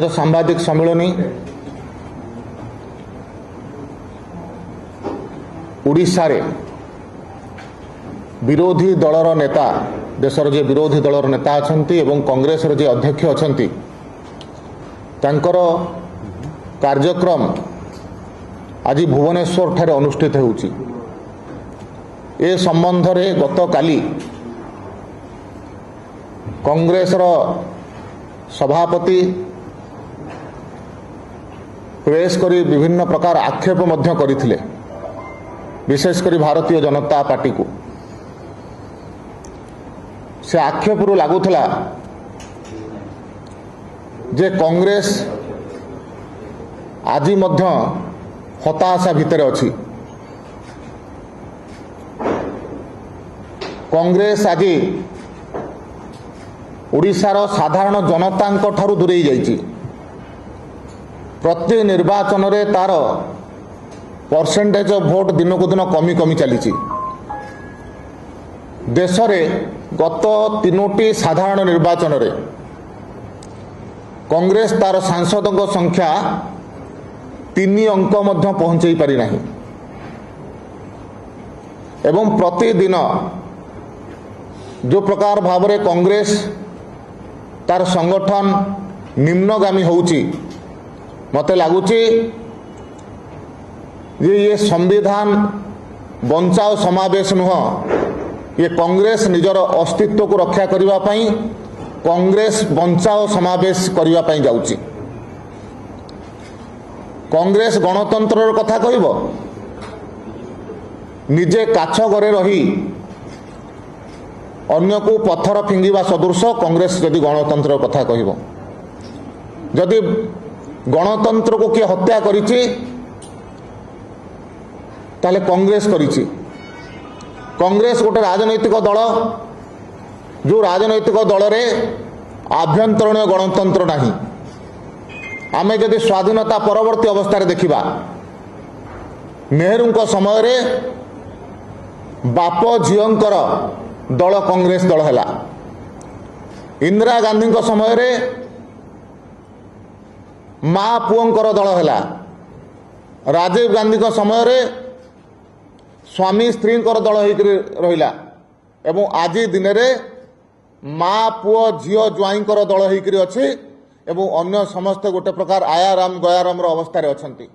सांबादिक सम्मिलनी उड़ीसा रे विरोधी दलर नेता देशर जे विरोधी दलर नेता अछंती एवं कांग्रेस जे अध्यक्ष अछंती तांकर कार्यक्रम आज भुवनेश्वर ठारे अनुष्ठित होउची। ए संबंध रे गत काली कांग्रेस सभापति प्रेस करी विभिन्न प्रकार आक्षेप मध्य करथिले, विशेषकर भारतीय जनता पार्टी को से आक्षेप रु लागुला जे कांग्रेस आज मध्य हताशा भितर अछि। कांग्रेस आज ओडिशार साधारण जनता ठारू दूरेई जाइछि। प्रति निर्वाचन रे तार परसेंटेज ऑफ वोट दिन को दिन कमी कमी चली। देश रे गत तीनोटी साधारण निर्वाचन रे कांग्रेस तार सांसदों संख्या 3 अंक मध्य पहुंचाई पारि नाही एवं प्रतिदिन जो प्रकार भाव रे कांग्रेस तार संगठन निम्नगामी होउची, मते लागुची ये संविधान बंचाओ समावेश नुह, ये कांग्रेस निजर अस्तित्व को रक्षा करिवा पई कांग्रेस बंचाओ समावेश करिवा पई जाउची। कांग्रेस गणतंत्र कथा कहिबो, निजे काछ घरे रही अन्य को पत्थर फिंगिबा सदृश कांग्रेस जदि गणतंत्र कथा कहिबो। जदि गणतंत्र को किए हत्या करिछि ताले कांग्रेस करिछि। कांग्रेस गोटे राजनैतिक दल जो राजनैतिक दल रे आभ्यंतरण गणतंत्र नाही। आमे जदि स्वाधीनता परवर्ती अवस्था रे देखिबा, नेहरू समय रे बाप झीओंकर दल कांग्रेस दल हैला। इंदिरा गांधी समय रे माँ पुओंकर दल हैला। राजीव गांधी समय रे स्वामी स्त्री दल होकर रहिला एवं आज दिन रे माँ पुओ झीओ ज्वाईंकर दल होकर अछि एवं अन्य समस्त गोटे प्रकार आयाराम गयाराम अवस्था रे अछंती।